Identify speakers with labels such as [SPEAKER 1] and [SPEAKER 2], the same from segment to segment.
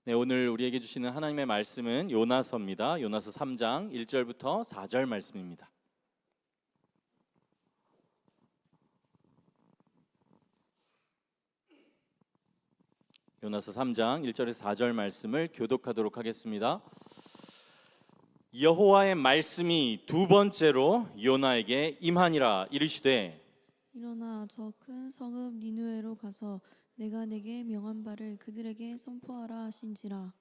[SPEAKER 1] 네, 오늘 우리에게 주시는 하나님의 말씀은 요나서입니다. 요나서 3장 1절부터 4절 말씀입니다. 요나서 3장 1절에서 4절 말씀을 교독하도록 하겠습니다. 여호와의 말씀이 두 번째로 요나에게 임하니라. 이르시되
[SPEAKER 2] 일어나 저 큰 성읍 니느웨로 가서 내가 내게 명한 바를 그들에게 선포하라 하신지라.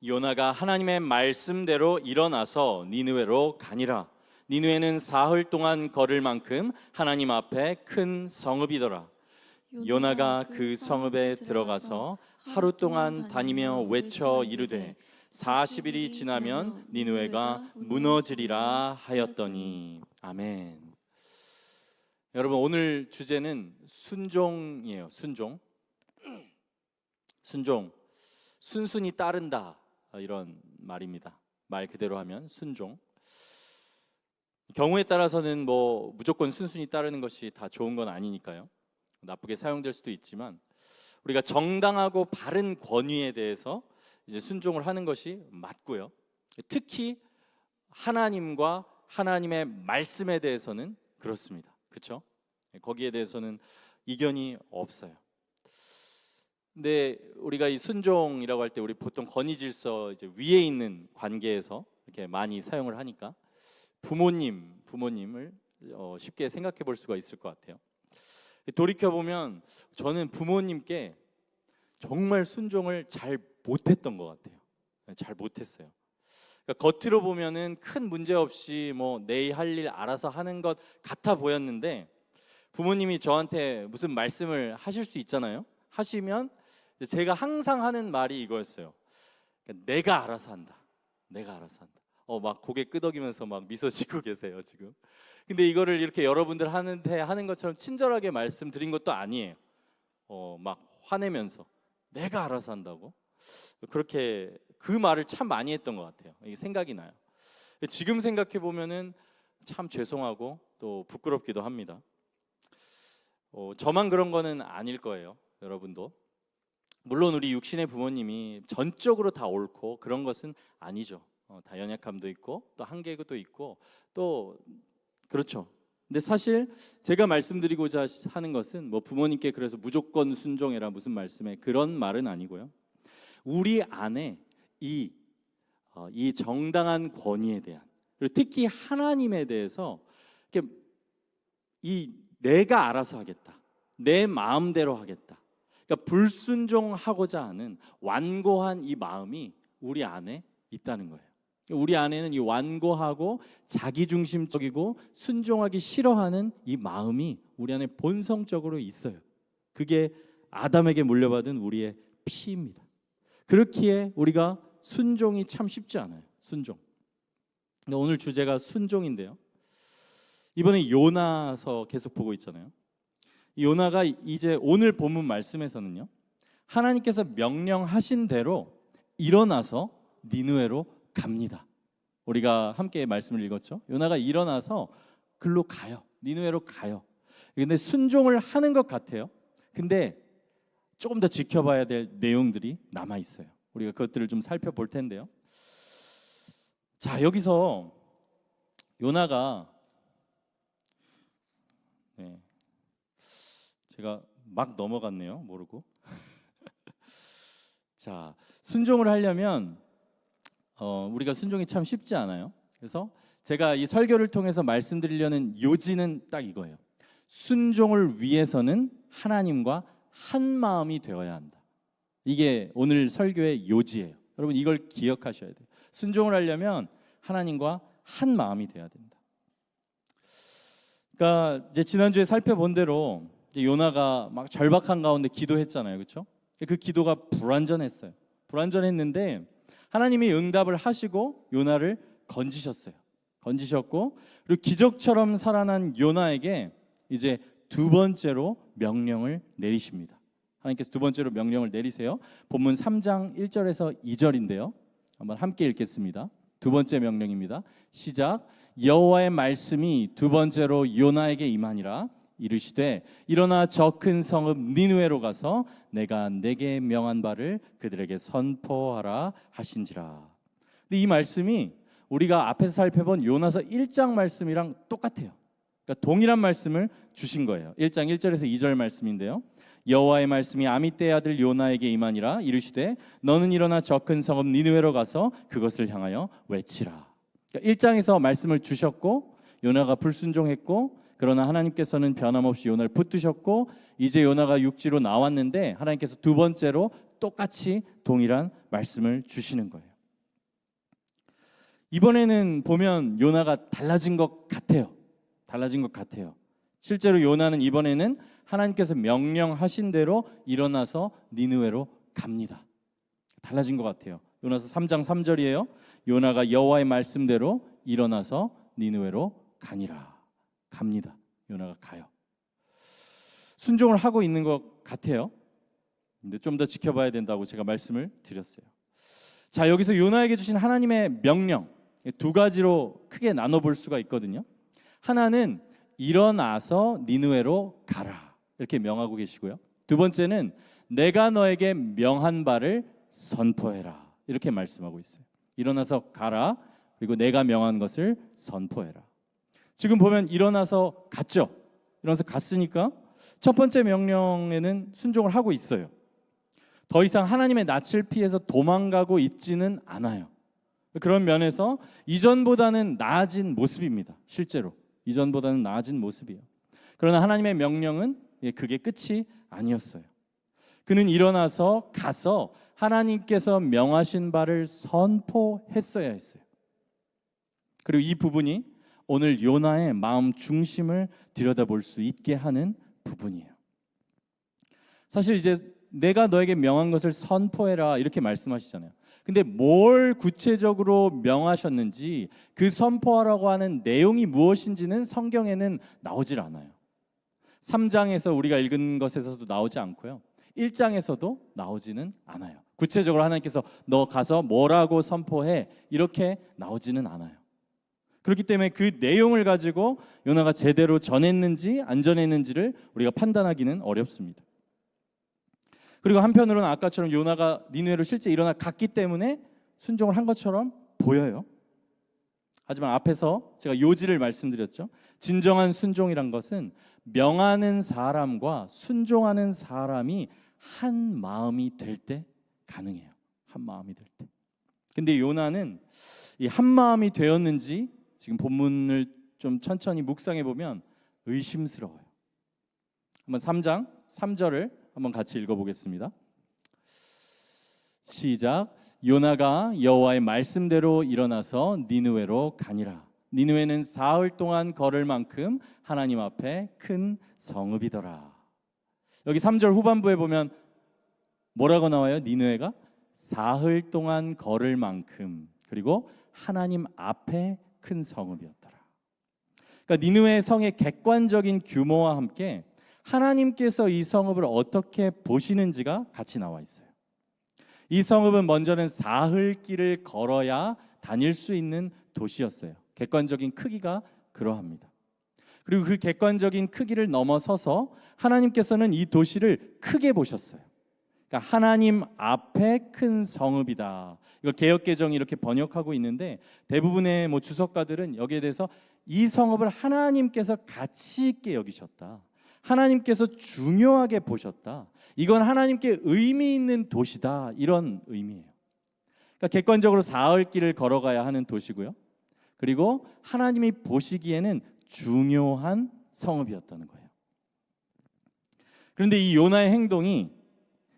[SPEAKER 1] 요나가 하나님의 말씀대로 일어나서 니느웨로 가니라. 니느웨는 사흘 동안 걸을 만큼 하나님 앞에 큰 성읍이더라. 요나가 그 성읍에 들어가서 하루 동안 다니며 외쳐 이르되 40일이 지나면 니느웨가 무너지리라 하였더니. 아멘. 여러분, 오늘 주제는 순종이에요. 순종. 순순히 따른다, 이런 말입니다. 말 그대로 하면 순종. 경우에 따라서는 무조건 순순히 따르는 것이 다 좋은 건 아니니까요. 나쁘게 사용될 수도 있지만 우리가 정당하고 바른 권위에 대해서 이제 순종을 하는 것이 맞고요. 특히 하나님과 하나님의 말씀에 대해서는 그렇습니다. 그렇죠? 거기에 대해서는 이견이 없어요. 근데 우리가 이 순종이라고 할 때 우리 보통 권위 질서 이제 위에 있는 관계에서 이렇게 많이 사용을 하니까 부모님을 쉽게 생각해 볼 수가 있을 것 같아요. 돌이켜 보면 저는 부모님께 정말 순종을 잘 못했던 것 같아요. 잘 못했어요. 그러니까 겉으로 보면은 큰 문제 없이 내 할 일 알아서 하는 것 같아 보였는데, 부모님이 저한테 무슨 말씀을 하실 수 있잖아요. 하시면 제가 항상 하는 말이 이거였어요. 그러니까 내가 알아서 한다. 내가 알아서 한다. 막 고개 끄덕이면서 막 미소 짓고 계세요 지금. 근데 이거를 이렇게 여러분들 하는 것처럼 친절하게 말씀드린 것도 아니에요. 막 화내면서 내가 알아서 한다고. 그렇게 그 말을 참 많이 했던 것 같아요. 이게 생각이 나요. 지금 생각해 보면은 참 죄송하고 또 부끄럽기도 합니다. 저만 그런 거는 아닐 거예요. 여러분도. 물론 우리 육신의 부모님이 전적으로 다 옳고 그런 것은 아니죠. 다 연약함도 있고 또 한계도 있고 또 그렇죠. 근데 사실 제가 말씀드리고자 하는 것은 부모님께 그래서 무조건 순종해라 무슨 말씀에 그런 말은 아니고요. 우리 안에 이 정당한 권위에 대한, 그리고 특히 하나님에 대해서 이 내가 알아서 하겠다, 내 마음대로 하겠다, 그러니까 불순종하고자 하는 완고한 이 마음이 우리 안에 있다는 거예요. 우리 안에는 이 완고하고 자기중심적이고 순종하기 싫어하는 이 마음이 우리 안에 본성적으로 있어요. 그게 아담에게 물려받은 우리의 피입니다. 그렇기에 우리가 순종이 참 쉽지 않아요. 순종. 근데 오늘 주제가 순종인데요. 이번에 요나서 계속 보고 있잖아요. 요나가 이제 오늘 본문 말씀에서는요, 하나님께서 명령하신 대로 일어나서 니느웨로 갑니다. 우리가 함께 말씀을 읽었죠. 요나가 일어나서 글로 가요. 니느웨로 가요. 근데 순종을 하는 것 같아요. 근데 조금 더 지켜봐야 될 내용들이 남아 있어요. 우리가 그것들을 좀 살펴볼 텐데요. 자, 여기서 요나가 제가 막 넘어갔네요. 모르고. 자, 순종을 하려면 우리가 순종이 참 쉽지 않아요. 그래서 제가 이 설교를 통해서 말씀드리려는 요지는 딱 이거예요. 순종을 위해서는 하나님과 한 마음이 되어야 한다. 이게 오늘 설교의 요지예요. 여러분 이걸 기억하셔야 돼요. 순종을 하려면 하나님과 한 마음이 되어야 된다. 그러니까 이제 지난주에 살펴본 대로 요나가 막 절박한 가운데 기도했잖아요. 그렇죠? 그 기도가 불완전했어요. 불완전했는데 하나님이 응답을 하시고 요나를 건지셨어요. 건지셨고, 그리고 기적처럼 살아난 요나에게 이제 두 번째로 명령을 내리십니다. 하나님께서 두 번째로 명령을 내리세요. 본문 3장 1절에서 2절인데요. 한번 함께 읽겠습니다. 두 번째 명령입니다. 시작. 여호와의 말씀이 두 번째로 요나에게 임하니라. 이르시되 일어나 저 큰 성읍 니느웨로 가서 내가 내게 명한 바를 그들에게 선포하라 하신지라. 근데 이 말씀이 우리가 앞에서 살펴본 요나서 1장 말씀이랑 똑같아요. 그러니까 동일한 말씀을 주신 거예요. 1장 1절에서 2절 말씀인데요. 여호와의 말씀이 아미떼의 아들 요나에게 임하니라. 이르시되 너는 일어나 저 큰 성읍 니느웨로 가서 그것을 향하여 외치라. 그러니까 1장에서 말씀을 주셨고 요나가 불순종했고, 그러나 하나님께서는 변함없이 요나를 붙드셨고, 이제 요나가 육지로 나왔는데 하나님께서 두 번째로 똑같이 동일한 말씀을 주시는 거예요. 이번에는 보면 요나가 달라진 것 같아요. 달라진 것 같아요. 실제로 요나는 이번에는 하나님께서 명령하신 대로 일어나서 니느웨로 갑니다. 달라진 것 같아요. 요나서 3장 3절이에요. 요나가 여호와의 말씀대로 일어나서 니느웨로 가니라. 갑니다. 요나가 가요. 순종을 하고 있는 것 같아요. 근데 좀 더 지켜봐야 된다고 제가 말씀을 드렸어요. 자, 여기서 요나에게 주신 하나님의 명령 두 가지로 크게 나눠볼 수가 있거든요. 하나는 일어나서 니느웨로 가라, 이렇게 명하고 계시고요. 두 번째는 내가 너에게 명한 바를 선포해라, 이렇게 말씀하고 있어요. 일어나서 가라, 그리고 내가 명한 것을 선포해라. 지금 보면 일어나서 갔죠. 일어나서 갔으니까 첫 번째 명령에는 순종을 하고 있어요. 더 이상 하나님의 낯을 피해서 도망가고 있지는 않아요. 그런 면에서 이전보다는 나아진 모습입니다. 실제로 이전보다는 나아진 모습이에요. 그러나 하나님의 명령은 그게 끝이 아니었어요. 그는 일어나서 가서 하나님께서 명하신 바를 선포했어야 했어요. 그리고 이 부분이 오늘 요나의 마음 중심을 들여다볼 수 있게 하는 부분이에요. 사실 이제 내가 너에게 명한 것을 선포해라, 이렇게 말씀하시잖아요. 근데 뭘 구체적으로 명하셨는지, 그 선포하라고 하는 내용이 무엇인지는 성경에는 나오질 않아요. 3장에서 우리가 읽은 것에서도 나오지 않고요, 1장에서도 나오지는 않아요. 구체적으로 하나님께서 너 가서 뭐라고 선포해, 이렇게 나오지는 않아요. 그렇기 때문에 그 내용을 가지고 요나가 제대로 전했는지 안 전했는지를 우리가 판단하기는 어렵습니다. 그리고 한편으로는 아까처럼 요나가 니느웨로 실제 일어나 갔기 때문에 순종을 한 것처럼 보여요. 하지만 앞에서 제가 요지를 말씀드렸죠. 진정한 순종이란 것은 명하는 사람과 순종하는 사람이 한 마음이 될 때 가능해요. 한 마음이 될 때. 근데 요나는 이 한 마음이 되었는지 지금 본문을 좀 천천히 묵상해 보면 의심스러워요. 한번 3장 3절을 한번 같이 읽어보겠습니다. 시작. 요나가 여호와의 말씀대로 일어나서 니느웨로 가니라. 니느웨는 사흘 동안 걸을 만큼 하나님 앞에 큰 성읍이더라. 여기 3절 후반부에 보면 뭐라고 나와요? 니느웨가 사흘 동안 걸을 만큼, 그리고 하나님 앞에 큰 성읍이었더라. 그러니까 니느웨 성의 객관적인 규모와 함께 하나님께서 이 성읍을 어떻게 보시는지가 같이 나와 있어요. 이 성읍은 먼저는 사흘 길을 걸어야 다닐 수 있는 도시였어요. 객관적인 크기가 그러합니다. 그리고 그 객관적인 크기를 넘어서서 하나님께서는 이 도시를 크게 보셨어요. 그러니까 하나님 앞에 큰 성읍이다. 이걸 개역개정이 이렇게 번역하고 있는데, 대부분의 주석가들은 여기에 대해서 이 성읍을 하나님께서 가치 있게 여기셨다, 하나님께서 중요하게 보셨다, 이건 하나님께 의미 있는 도시다, 이런 의미예요. 그러니까 객관적으로 사흘 길을 걸어가야 하는 도시고요, 그리고 하나님이 보시기에는 중요한 성읍이었다는 거예요. 그런데 이 요나의 행동이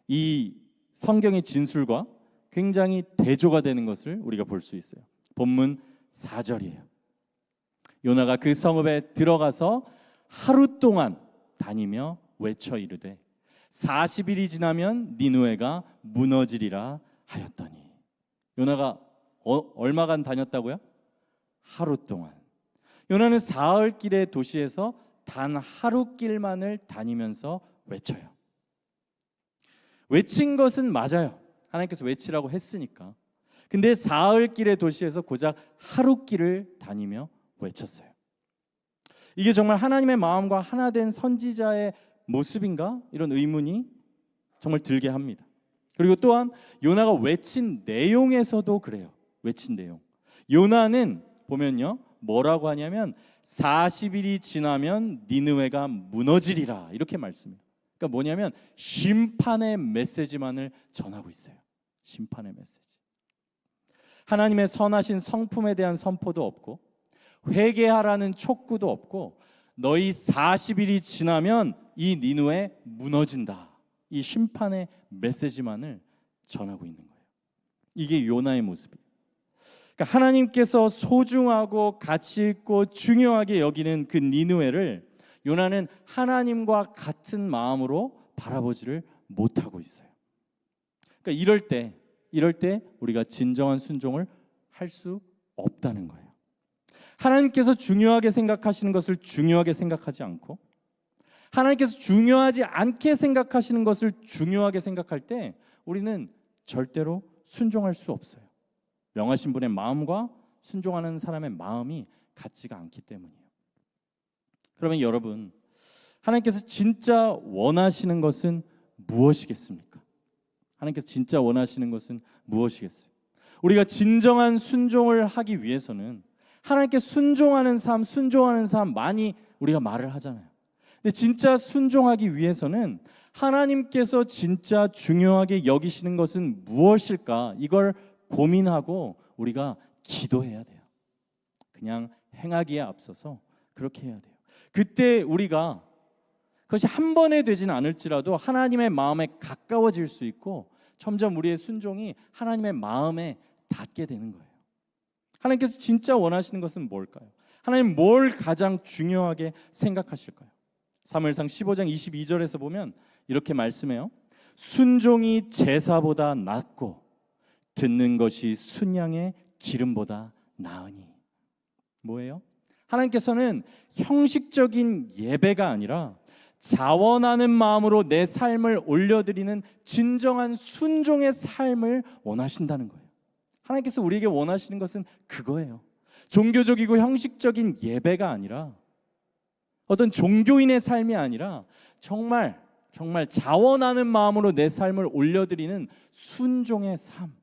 [SPEAKER 1] 이 성경의 진술과 굉장히 대조가 되는 것을 우리가 볼 수 있어요. 본문 4절이에요. 요나가 그 성읍에 들어가서 하루 동안 다니며 외쳐 이르되 40일이 지나면 니느웨가 무너지리라 하였더니. 요나가 얼마간 다녔다고요? 하루 동안. 요나는 사흘 길의 도시에서 단 하루 길만을 다니면서 외쳐요. 외친 것은 맞아요. 하나님께서 외치라고 했으니까. 근데 사흘 길의 도시에서 고작 하루 길을 다니며 외쳤어요. 이게 정말 하나님의 마음과 하나 된 선지자의 모습인가? 이런 의문이 정말 들게 합니다. 그리고 또한 요나가 외친 내용에서도 그래요. 외친 내용. 요나는 보면요, 뭐라고 하냐면 40일이 지나면 니느웨가 무너지리라 이렇게 말씀해요. 그러니까 뭐냐면 심판의 메시지만을 전하고 있어요. 심판의 메시지. 하나님의 선하신 성품에 대한 선포도 없고 회개하라는 촉구도 없고 너희 40일이 지나면 이 니느웨 무너진다. 이 심판의 메시지만을 전하고 있는 거예요. 이게 요나의 모습이에요. 그러니까 하나님께서 소중하고 가치 있고 중요하게 여기는 그 니느웨를 요나는 하나님과 같은 마음으로 바라보지를 못하고 있어요. 그러니까 이럴 때 우리가 진정한 순종을 할 수 없다는 거예요. 하나님께서 중요하게 생각하시는 것을 중요하게 생각하지 않고 하나님께서 중요하지 않게 생각하시는 것을 중요하게 생각할 때 우리는 절대로 순종할 수 없어요. 명하신 분의 마음과 순종하는 사람의 마음이 같지가 않기 때문이에요. 그러면 여러분, 하나님께서 진짜 원하시는 것은 무엇이겠습니까? 하나님께서 진짜 원하시는 것은 무엇이겠어요? 우리가 진정한 순종을 하기 위해서는 하나님께 순종하는 삶 많이 우리가 말을 하잖아요. 근데 진짜 순종하기 위해서는 하나님께서 진짜 중요하게 여기시는 것은 무엇일까? 이걸 고민하고 우리가 기도해야 돼요. 그냥 행하기에 앞서서 그렇게 해야 돼요. 그때 우리가 그것이 한 번에 되지는 않을지라도 하나님의 마음에 가까워질 수 있고 점점 우리의 순종이 하나님의 마음에 닿게 되는 거예요. 하나님께서 진짜 원하시는 것은 뭘까요? 하나님 뭘 가장 중요하게 생각하실까요? 사무엘상 15장 22절에서 보면 이렇게 말씀해요. 순종이 제사보다 낫고 듣는 것이 순양의 기름보다 나으니. 뭐예요? 하나님께서는 형식적인 예배가 아니라 자원하는 마음으로 내 삶을 올려드리는 진정한 순종의 삶을 원하신다는 거예요. 하나님께서 우리에게 원하시는 것은 그거예요. 종교적이고 형식적인 예배가 아니라 어떤 종교인의 삶이 아니라 정말 자원하는 마음으로 내 삶을 올려드리는 순종의 삶.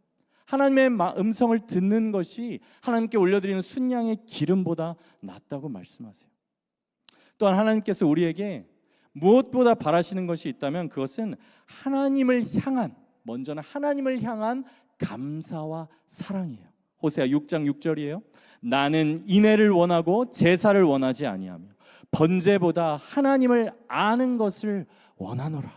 [SPEAKER 1] 하나님의 음성을 듣는 것이 하나님께 올려드리는 순양의 기름보다 낫다고 말씀하세요. 또한 하나님께서 우리에게 무엇보다 바라시는 것이 있다면 그것은 먼저는 하나님을 향한 감사와 사랑이에요. 호세아 6장 6절이에요. 나는 인애를 원하고 제사를 원하지 아니하며 번제보다 하나님을 아는 것을 원하노라.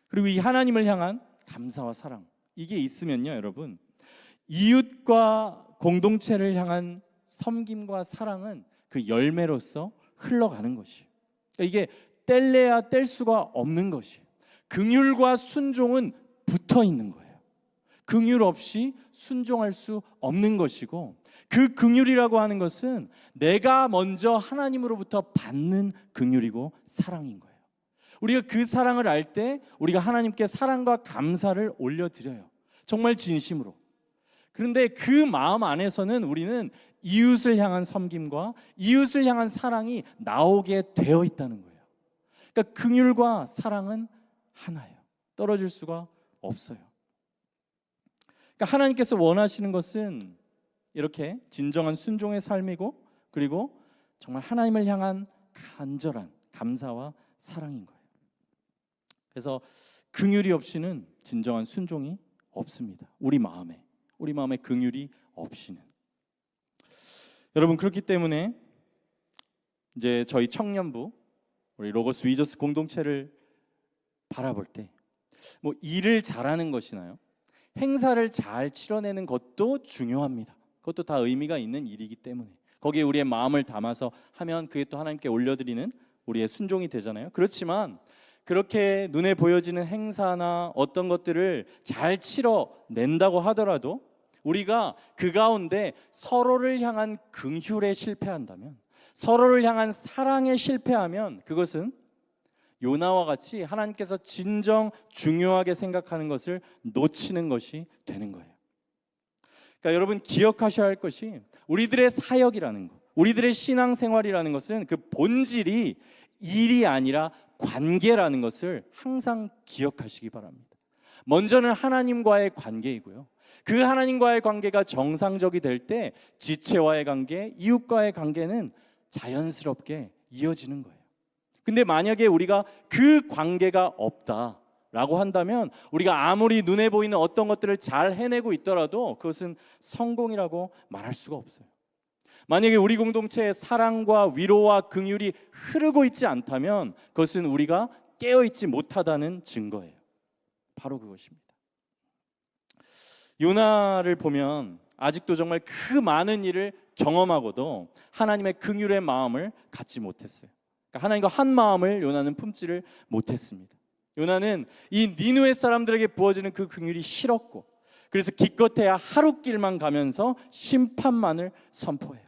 [SPEAKER 1] 그리고 이 하나님을 향한 감사와 사랑, 이게 있으면요 여러분, 이웃과 공동체를 향한 섬김과 사랑은 그 열매로서 흘러가는 것이에요. 그러니까 이게 뗄래야 뗄 수가 없는 것이에요. 긍휼과 순종은 붙어 있는 거예요. 긍휼 없이 순종할 수 없는 것이고, 그 긍휼이라고 하는 것은 내가 먼저 하나님으로부터 받는 긍휼이고 사랑인 거예요. 우리가 그 사랑을 알 때 우리가 하나님께 사랑과 감사를 올려드려요. 정말 진심으로. 그런데 그 마음 안에서는 우리는 이웃을 향한 섬김과 이웃을 향한 사랑이 나오게 되어 있다는 거예요. 그러니까 긍휼과 사랑은 하나예요. 떨어질 수가 없어요. 그러니까 하나님께서 원하시는 것은 이렇게 진정한 순종의 삶이고, 그리고 정말 하나님을 향한 간절한 감사와 사랑인 거예요. 그래서 긍휼이 없이는 진정한 순종이 없습니다. 우리 마음에 긍휼이 없이는. 여러분, 그렇기 때문에 이제 저희 청년부, 우리 로고스 위저스 공동체를 바라볼 때 뭐 일을 잘하는 것이나요, 행사를 잘 치러내는 것도 중요합니다. 그것도 다 의미가 있는 일이기 때문에 거기에 우리의 마음을 담아서 하면 그게 또 하나님께 올려드리는 우리의 순종이 되잖아요. 그렇지만 그렇게 눈에 보여지는 행사나 어떤 것들을 잘 치러낸다고 하더라도 우리가 그 가운데 서로를 향한 긍휼에 실패한다면, 서로를 향한 사랑에 실패하면 그것은 요나와 같이 하나님께서 진정 중요하게 생각하는 것을 놓치는 것이 되는 거예요. 그러니까 여러분 기억하셔야 할 것이 우리들의 사역이라는 것, 우리들의 신앙생활이라는 것은 그 본질이 일이 아니라 관계라는 것을 항상 기억하시기 바랍니다. 먼저는 하나님과의 관계이고요. 그 하나님과의 관계가 정상적이 될 때 지체와의 관계, 이웃과의 관계는 자연스럽게 이어지는 거예요. 근데 만약에 우리가 그 관계가 없다라고 한다면 우리가 아무리 눈에 보이는 어떤 것들을 잘 해내고 있더라도 그것은 성공이라고 말할 수가 없어요. 만약에 우리 공동체에 사랑과 위로와 긍휼이 흐르고 있지 않다면 그것은 우리가 깨어있지 못하다는 증거예요. 바로 그것입니다. 요나를 보면 아직도 정말 그 많은 일을 경험하고도 하나님의 긍휼의 마음을 갖지 못했어요. 그러니까 하나님과 한 마음을 요나는 품지를 못했습니다. 요나는 이 니느웨 사람들에게 부어지는 그 긍휼이 싫었고, 그래서 기껏해야 하루길만 가면서 심판만을 선포해요.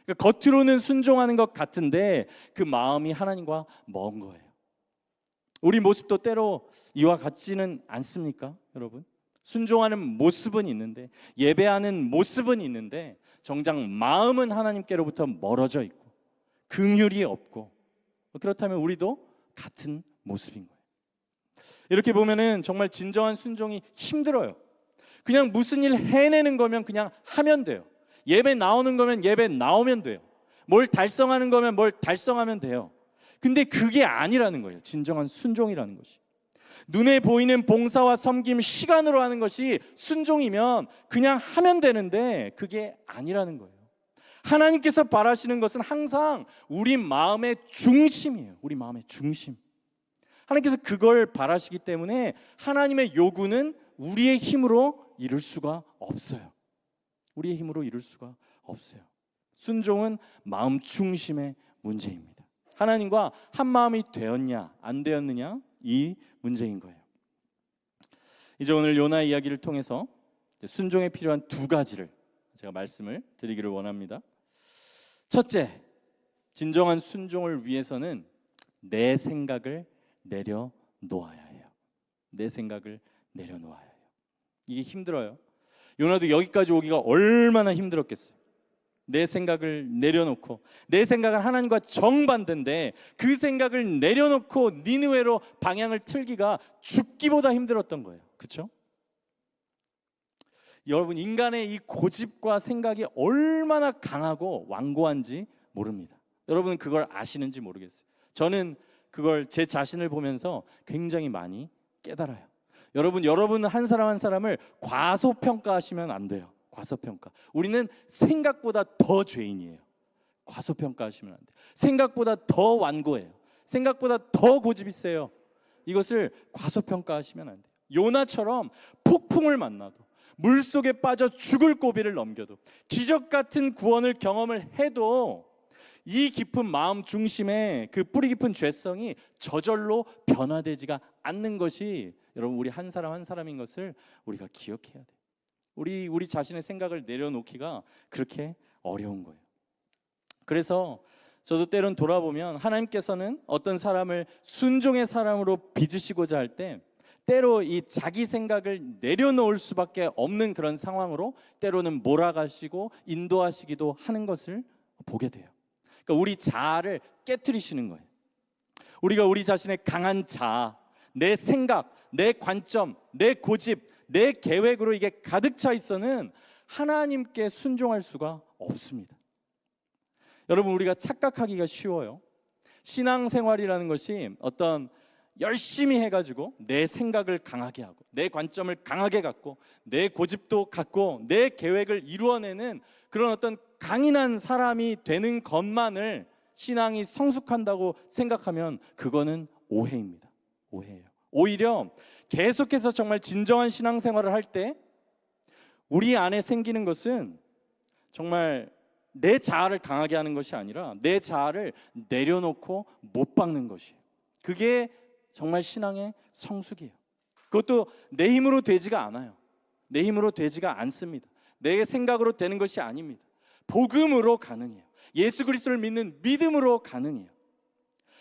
[SPEAKER 1] 그러니까 겉으로는 순종하는 것 같은데 그 마음이 하나님과 먼 거예요. 우리 모습도 때로 이와 같지는 않습니까, 여러분? 순종하는 모습은 있는데, 예배하는 모습은 있는데 정작 마음은 하나님께로부터 멀어져 있고 긍휼이 없고, 그렇다면 우리도 같은 모습인 거예요. 이렇게 보면은 정말 진정한 순종이 힘들어요. 그냥 무슨 일 해내는 거면 그냥 하면 돼요. 예배 나오는 거면 예배 나오면 돼요. 뭘 달성하는 거면 뭘 달성하면 돼요. 근데 그게 아니라는 거예요. 진정한 순종이라는 것이. 눈에 보이는 봉사와 섬김, 시간으로 하는 것이 순종이면 그냥 하면 되는데 그게 아니라는 거예요. 하나님께서 바라시는 것은 항상 우리 마음의 중심이에요. 우리 마음의 중심. 하나님께서 그걸 바라시기 때문에 하나님의 요구는 우리의 힘으로 이룰 수가 없어요. 우리의 힘으로 이룰 수가 없어요. 순종은 마음 중심의 문제입니다. 하나님과 한 마음이 되었냐 안 되었느냐, 이 문제인 거예요. 이제 오늘 요나 이야기를 통해서 순종에 필요한 두 가지를 제가 말씀을 드리기를 원합니다. 첫째, 진정한 순종을 위해서는 내 생각을 내려놓아야 해요. 내 생각을 내려놓아야 해요. 이게 힘들어요. 요나도 여기까지 오기가 얼마나 힘들었겠어요. 내 생각을 내려놓고, 내 생각은 하나님과 정반대인데 그 생각을 내려놓고 니느웨로 방향을 틀기가 죽기보다 힘들었던 거예요. 그렇죠? 여러분, 인간의 이 고집과 생각이 얼마나 강하고 완고한지 모릅니다. 여러분은 그걸 아시는지 모르겠어요. 저는 그걸 제 자신을 보면서 굉장히 많이 깨달아요. 여러분 한 사람 한 사람을 과소평가하시면 안 돼요. 과소평가. 우리는 생각보다 더 죄인이에요. 과소평가하시면 안 돼요. 생각보다 더 완고해요. 생각보다 더 고집이 세요. 이것을 과소평가하시면 안 돼요. 요나처럼 폭풍을 만나도, 물속에 빠져 죽을 고비를 넘겨도, 기적 같은 구원을 경험을 해도 이 깊은 마음 중심의 그 뿌리 깊은 죄성이 저절로 변화되지가 않는 것이 여러분 우리 한 사람 한 사람인 것을 우리가 기억해야 돼요. 우리 자신의 생각을 내려놓기가 그렇게 어려운 거예요. 그래서 저도 때론 돌아보면 하나님께서는 어떤 사람을 순종의 사람으로 빚으시고자 할 때 때로 이 자기 생각을 내려놓을 수밖에 없는 그런 상황으로 때로는 몰아가시고 인도하시기도 하는 것을 보게 돼요. 그러니까 우리 자아를 깨트리시는 거예요. 우리가 우리 자신의 강한 자아, 내 생각, 내 관점, 내 고집, 내 계획으로 이게 가득 차 있어는 하나님께 순종할 수가 없습니다. 여러분, 우리가 착각하기가 쉬워요. 신앙생활이라는 것이 어떤 열심히 해가지고 내 생각을 강하게 하고, 내 관점을 강하게 갖고, 내 고집도 갖고, 내 계획을 이루어내는 그런 어떤 강인한 사람이 되는 것만을 신앙이 성숙한다고 생각하면 그거는 오해입니다. 오해예요. 오히려 계속해서 정말 진정한 신앙생활을 할 때 우리 안에 생기는 것은 정말 내 자아를 강하게 하는 것이 아니라 내 자아를 내려놓고 못 박는 것이에요. 그게 정말 신앙의 성숙이에요. 그것도 내 힘으로 되지가 않아요. 내 힘으로 되지가 않습니다. 내 생각으로 되는 것이 아닙니다. 복음으로 가능해요. 예수 그리스도를 믿는 믿음으로 가능해요.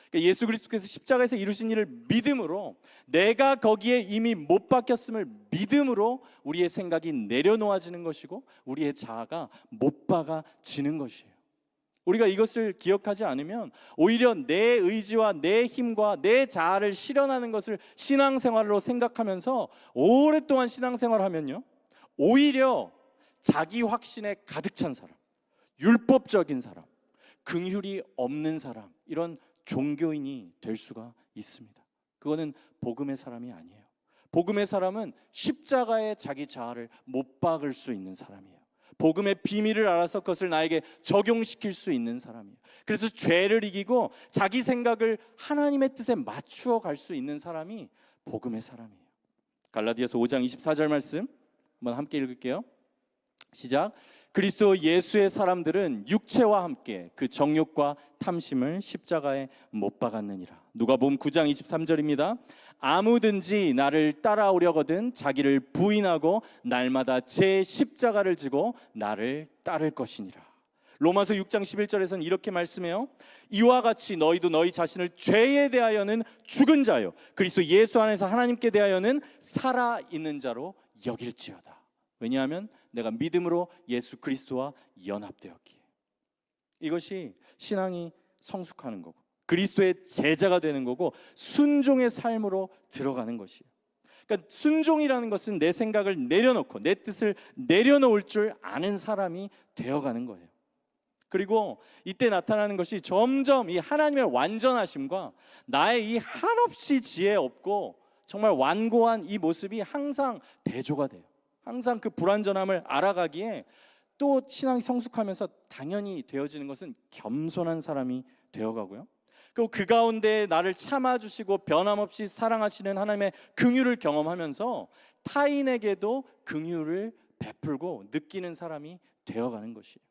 [SPEAKER 1] 그러니까 예수 그리스도께서 십자가에서 이루신 일을 믿음으로, 내가 거기에 이미 못 박혔음을 믿음으로 우리의 생각이 내려놓아지는 것이고 우리의 자아가 못 박아지는 것이에요. 우리가 이것을 기억하지 않으면 오히려 내 의지와 내 힘과 내 자아를 실현하는 것을 신앙생활로 생각하면서 오랫동안 신앙생활을 하면요, 오히려 자기 확신에 가득 찬 사람, 율법적인 사람, 긍휼이 없는 사람, 이런 종교인이 될 수가 있습니다. 그거는 복음의 사람이 아니에요. 복음의 사람은 십자가에 자기 자아를 못 박을 수 있는 사람이에요. 복음의 비밀을 알아서 그것을 나에게 적용시킬 수 있는 사람이에요. 그래서 죄를 이기고 자기 생각을 하나님의 뜻에 맞추어 갈 수 있는 사람이 복음의 사람이에요. 갈라디아서 5장 24절 말씀 한번 함께 읽을게요. 시작. 그리스도 예수의 사람들은 육체와 함께 그 정욕과 탐심을 십자가에 못 박았느니라. 누가복음 9장 23절입니다. 아무든지 나를 따라오려거든 자기를 부인하고 날마다 제 십자가를 지고 나를 따를 것이니라. 로마서 6장 11절에서는 이렇게 말씀해요. 이와 같이 너희도 너희 자신을 죄에 대하여는 죽은 자요 그리스도 예수 안에서 하나님께 대하여는 살아있는 자로 여길지어다. 왜냐하면 내가 믿음으로 예수 그리스도와 연합되었기에. 이것이 신앙이 성숙하는 거고 그리스도의 제자가 되는 거고 순종의 삶으로 들어가는 것이에요. 그러니까 순종이라는 것은 내 생각을 내려놓고 내 뜻을 내려놓을 줄 아는 사람이 되어가는 거예요. 그리고 이때 나타나는 것이 점점 이 하나님의 완전하심과 나의 이 한없이 지혜 없고 정말 완고한 이 모습이 항상 대조가 돼요. 항상 그 불완전함을 알아가기에 또 신앙이 성숙하면서 당연히 되어지는 것은 겸손한 사람이 되어가고요. 그리고 그 가운데 나를 참아주시고 변함없이 사랑하시는 하나님의 긍휼을 경험하면서 타인에게도 긍휼을 베풀고 느끼는 사람이 되어가는 것이에요.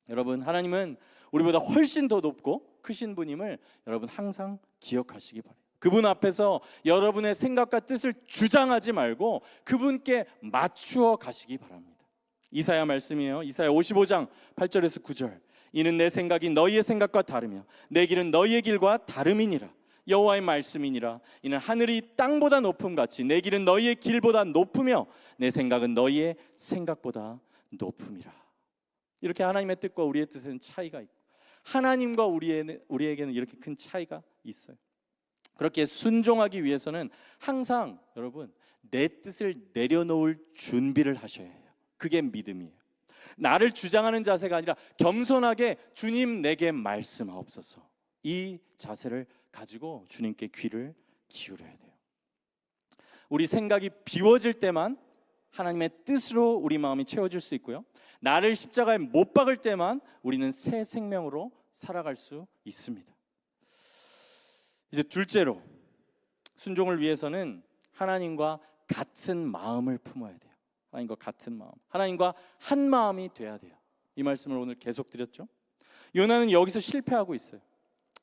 [SPEAKER 1] 여러분, 하나님은 우리보다 훨씬 더 높고 크신 분임을 여러분 항상 기억하시기 바라요. 그분 앞에서 여러분의 생각과 뜻을 주장하지 말고 그분께 맞추어 가시기 바랍니다. 이사야 말씀이에요. 이사야 55장 8절에서 9절. 이는 내 생각이 너희의 생각과 다르며 내 길은 너희의 길과 다름이니라. 여호와의 말씀이니라. 이는 하늘이 땅보다 높음같이 내 길은 너희의 길보다 높으며 내 생각은 너희의 생각보다 높음이라. 이렇게 하나님의 뜻과 우리의 뜻에는 차이가 있고 하나님과 우리에게는 이렇게 큰 차이가 있어요. 그렇게 순종하기 위해서는 항상 여러분 내 뜻을 내려놓을 준비를 하셔야 해요. 그게 믿음이에요. 나를 주장하는 자세가 아니라 겸손하게 주님 내게 말씀하옵소서. 이 자세를 가지고 주님께 귀를 기울여야 돼요. 우리 생각이 비워질 때만 하나님의 뜻으로 우리 마음이 채워질 수 있고요. 나를 십자가에 못 박을 때만 우리는 새 생명으로 살아갈 수 있습니다. 이제 둘째로 순종을 위해서는 하나님과 같은 마음을 품어야 돼요. 하나님과 같은 마음, 하나님과 한 마음이 돼야 돼요. 이 말씀을 오늘 계속 드렸죠. 요나는 여기서 실패하고 있어요.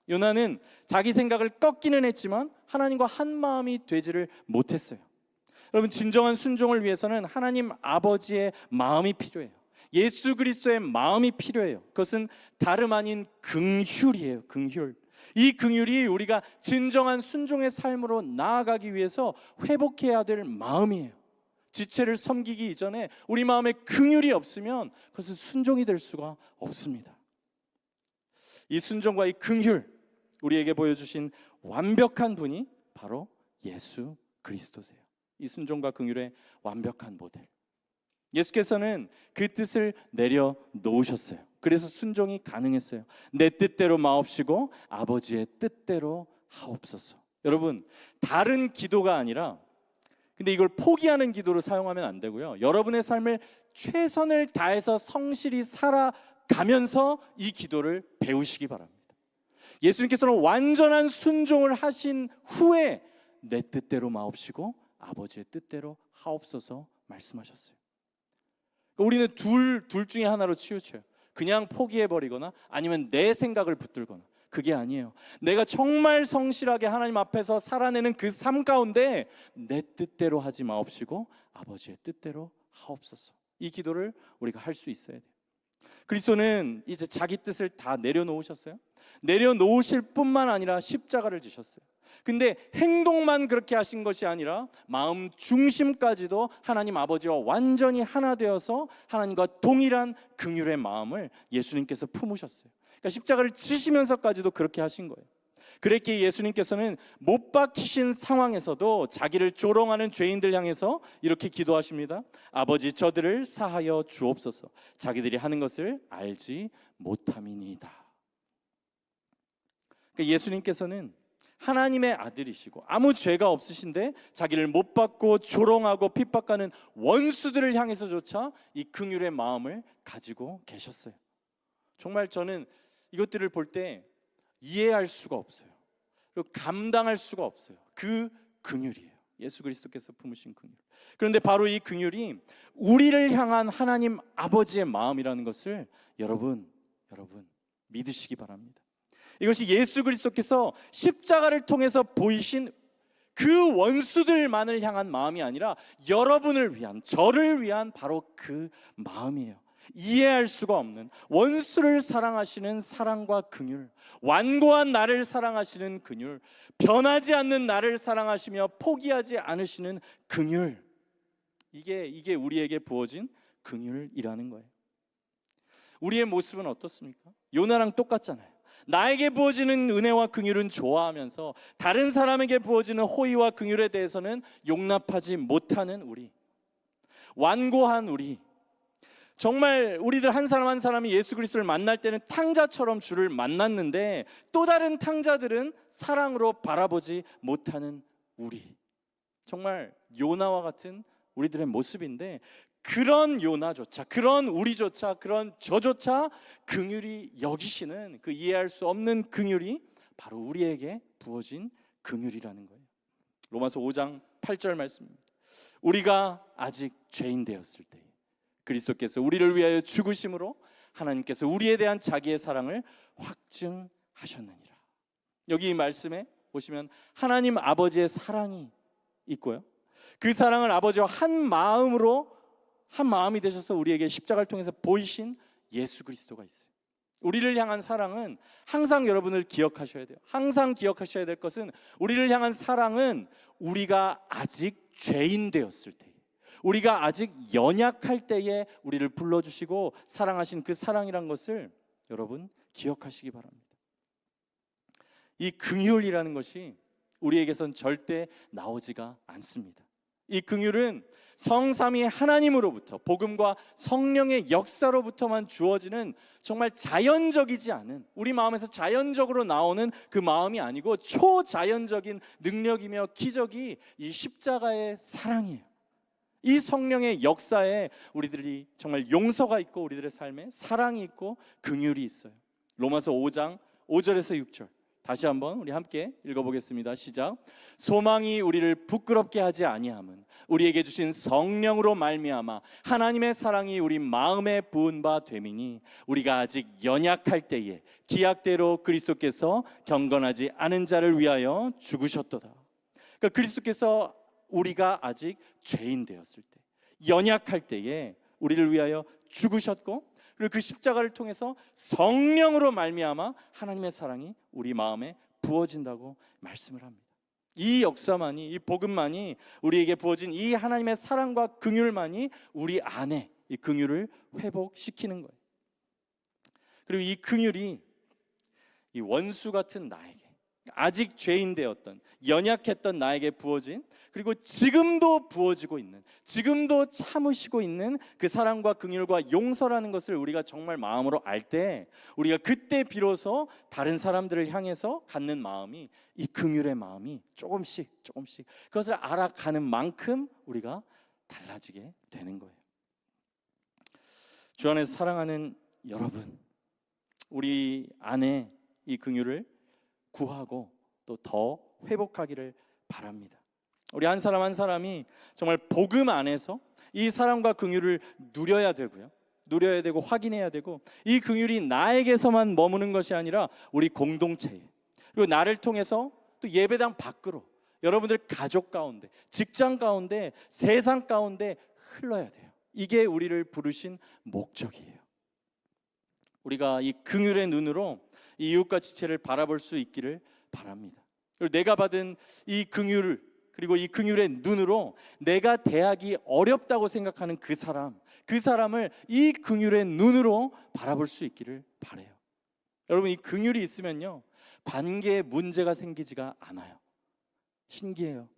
[SPEAKER 1] 요나는 자기 생각을 꺾기는 했지만 하나님과 한 마음이 되지를 못했어요. 여러분, 진정한 순종을 위해서는 하나님 아버지의 마음이 필요해요. 예수 그리스도의 마음이 필요해요. 그것은 다름 아닌 긍휼이에요. 긍휼. 이 긍휼이 우리가 진정한 순종의 삶으로 나아가기 위해서 회복해야 될 마음이에요. 지체를 섬기기 이전에 우리 마음에 긍휼이 없으면 그것은 순종이 될 수가 없습니다. 이 순종과 이 긍휼, 우리에게 보여주신 완벽한 분이 바로 예수 그리스도세요. 이 순종과 긍휼의 완벽한 모델. 예수께서는 그 뜻을 내려놓으셨어요. 그래서 순종이 가능했어요. 내 뜻대로 마옵시고 아버지의 뜻대로 하옵소서. 여러분, 다른 기도가 아니라, 근데 이걸 포기하는 기도로 사용하면 안 되고요. 여러분의 삶을 최선을 다해서 성실히 살아가면서 이 기도를 배우시기 바랍니다. 예수님께서는 완전한 순종을 하신 후에 내 뜻대로 마옵시고 아버지의 뜻대로 하옵소서 말씀하셨어요. 우리는 둘 중에 하나로 치우쳐요. 그냥 포기해버리거나 아니면 내 생각을 붙들거나. 그게 아니에요. 내가 정말 성실하게 하나님 앞에서 살아내는 그 삶 가운데 내 뜻대로 하지 마옵시고 아버지의 뜻대로 하옵소서. 이 기도를 우리가 할 수 있어야 돼요. 그리스도는 이제 자기 뜻을 다 내려놓으셨어요. 내려놓으실 뿐만 아니라 십자가를 지셨어요. 근데 행동만 그렇게 하신 것이 아니라 마음 중심까지도 하나님 아버지와 완전히 하나 되어서 하나님과 동일한 긍휼의 마음을 예수님께서 품으셨어요. 그러니까 십자가를 지시면서까지도 그렇게 하신 거예요. 그랬기에 예수님께서는 못 박히신 상황에서도 자기를 조롱하는 죄인들 향해서 이렇게 기도하십니다. 아버지, 저들을 사하여 주옵소서. 자기들이 하는 것을 알지 못함이니이다. 그러니까 예수님께서는 하나님의 아들이시고 아무 죄가 없으신데 자기를 못 받고 조롱하고 핍박하는 원수들을 향해서조차 이 긍휼의 마음을 가지고 계셨어요. 정말 저는 이것들을 볼 때 이해할 수가 없어요. 그리고 감당할 수가 없어요. 그 긍휼이에요. 예수 그리스도께서 품으신 긍휼. 그런데 바로 이 긍휼이 우리를 향한 하나님 아버지의 마음이라는 것을 여러분 믿으시기 바랍니다. 이것이 예수 그리스도께서 십자가를 통해서 보이신 그 원수들만을 향한 마음이 아니라 여러분을 위한, 저를 위한 바로 그 마음이에요. 이해할 수가 없는 원수를 사랑하시는 사랑과 긍휼, 완고한 나를 사랑하시는 긍휼, 변하지 않는 나를 사랑하시며 포기하지 않으시는 긍휼, 이게 우리에게 부어진 긍휼이라는 거예요. 우리의 모습은 어떻습니까? 요나랑 똑같잖아요. 나에게 부어지는 은혜와 긍휼은 좋아하면서 다른 사람에게 부어지는 호의와 긍휼에 대해서는 용납하지 못하는 우리, 완고한 우리. 정말 우리들 한 사람 한 사람이 예수 그리스도를 만날 때는 탕자처럼 주를 만났는데 또 다른 탕자들은 사랑으로 바라보지 못하는 우리, 정말 요나와 같은 우리들의 모습인데, 그런 요나조차, 그런 우리조차, 그런 저조차 긍휼이 여기시는 그 이해할 수 없는 긍휼이 바로 우리에게 부어진 긍휼이라는 거예요. 로마서 5장 8절 말씀입니다. 우리가 아직 죄인 되었을 때 그리스도께서 우리를 위하여 죽으심으로 하나님께서 우리에 대한 자기의 사랑을 확증하셨느니라. 여기 이 말씀에 보시면 하나님 아버지의 사랑이 있고요, 그 사랑을 아버지와 한 마음이 되셔서 우리에게 십자가를 통해서 보이신 예수 그리스도가 있어요. 우리를 향한 사랑은 항상 여러분을 기억하셔야 돼요. 항상 기억하셔야 될 것은, 우리를 향한 사랑은 우리가 아직 죄인 되었을 때, 우리가 아직 연약할 때에 우리를 불러주시고 사랑하신 그 사랑이란 것을 여러분 기억하시기 바랍니다. 이 긍휼이라는 것이 우리에게선 절대 나오지가 않습니다. 이 긍휼은 성삼위 하나님으로부터, 복음과 성령의 역사로부터만 주어지는 정말 자연적이지 않은, 우리 마음에서 자연적으로 나오는 그 마음이 아니고 초자연적인 능력이며 기적이 이 십자가의 사랑이에요. 이 성령의 역사에 우리들이 정말 용서가 있고 우리들의 삶에 사랑이 있고 긍휼이 있어요. 로마서 5장 5절에서 6절 다시 한번 우리 함께 읽어보겠습니다. 시작. 소망이 우리를 부끄럽게 하지 아니함은 우리에게 주신 성령으로 말미암아 하나님의 사랑이 우리 마음에 부은 바 됨이니, 우리가 아직 연약할 때에 기약대로 그리스도께서 경건하지 않은 자를 위하여 죽으셨도다. 그러니까 그리스도께서 우리가 아직 죄인 되었을 때, 연약할 때에 우리를 위하여 죽으셨고, 그리고 그 십자가를 통해서 성령으로 말미암아 하나님의 사랑이 우리 마음에 부어진다고 말씀을 합니다. 이 역사만이, 이 복음만이, 우리에게 부어진 이 하나님의 사랑과 긍휼만이 우리 안에 이 긍휼을 회복시키는 거예요. 그리고 이 긍휼이 이 원수 같은 나에게, 아직 죄인 되었던, 연약했던 나에게 부어진, 그리고 지금도 부어지고 있는, 지금도 참으시고 있는 그 사랑과 긍휼과 용서라는 것을 우리가 정말 마음으로 알 때, 우리가 그때 비로소 다른 사람들을 향해서 갖는 마음이, 이 긍휼의 마음이 조금씩 그것을 알아가는 만큼 우리가 달라지게 되는 거예요. 주 안에서 사랑하는 여러분, 우리 안에 이 긍휼을 구하고 또 더 회복하기를 바랍니다. 우리 한 사람 한 사람이 정말 복음 안에서 이 사랑과 긍휼을 누려야 되고요, 누려야 되고 확인해야 되고, 이 긍휼이 나에게서만 머무는 것이 아니라 우리 공동체에, 그리고 나를 통해서 또 예배당 밖으로, 여러분들 가족 가운데, 직장 가운데, 세상 가운데 흘러야 돼요. 이게 우리를 부르신 목적이에요. 우리가 이 긍휼의 눈으로 이 이웃과 지체를 바라볼 수 있기를 바랍니다. 그리고 내가 받은 이 긍휼을, 그리고 이 긍휼의 눈으로 내가 대하기 어렵다고 생각하는 그 사람을 이 긍휼의 눈으로 바라볼 수 있기를 바라요. 여러분, 이 긍휼이 있으면요, 관계에 문제가 생기지가 않아요. 신기해요.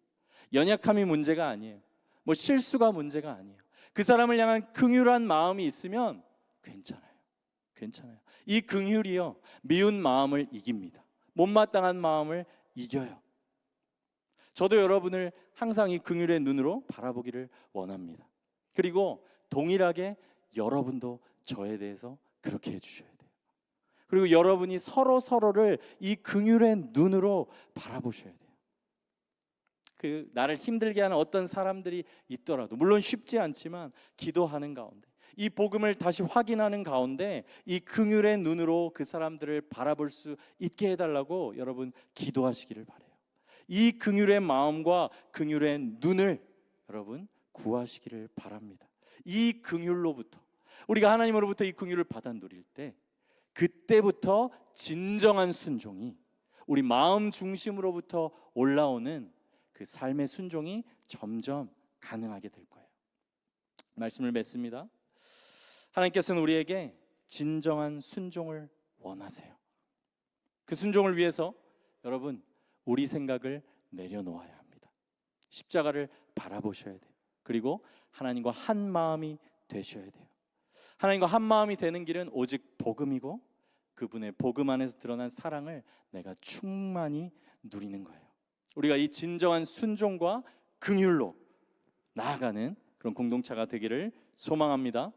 [SPEAKER 1] 연약함이 문제가 아니에요. 뭐 실수가 문제가 아니에요. 그 사람을 향한 긍휼한 마음이 있으면 괜찮아요. 괜찮아요. 이 긍휼이요, 미운 마음을 이깁니다. 못마땅한 마음을 이겨요. 저도 여러분을 항상 이 긍휼의 눈으로 바라보기를 원합니다. 그리고 동일하게 여러분도 저에 대해서 그렇게 해주셔야 돼요. 그리고 여러분이 서로를 이 긍휼의 눈으로 바라보셔야 돼요. 그 나를 힘들게 하는 어떤 사람들이 있더라도, 물론 쉽지 않지만 기도하는 가운데, 이 복음을 다시 확인하는 가운데 이 긍휼의 눈으로 그 사람들을 바라볼 수 있게 해달라고 여러분 기도하시기를 바라요. 이 긍휼의 마음과 긍휼의 눈을 여러분 구하시기를 바랍니다. 이 긍휼로부터, 우리가 하나님으로부터 이 긍휼을 받아 누릴 때, 그때부터 진정한 순종이, 우리 마음 중심으로부터 올라오는 그 삶의 순종이 점점 가능하게 될 거예요. 말씀을 맺습니다. 하나님께서는 우리에게 진정한 순종을 원하세요. 그 순종을 위해서 여러분, 우리 생각을 내려놓아야 합니다. 십자가를 바라보셔야 돼요. 그리고 하나님과 한 마음이 되셔야 돼요. 하나님과 한 마음이 되는 길은 오직 복음이고, 그분의 복음 안에서 드러난 사랑을 내가 충만히 누리는 거예요. 우리가 이 진정한 순종과 긍휼로 나아가는 그런 공동체가 되기를 소망합니다.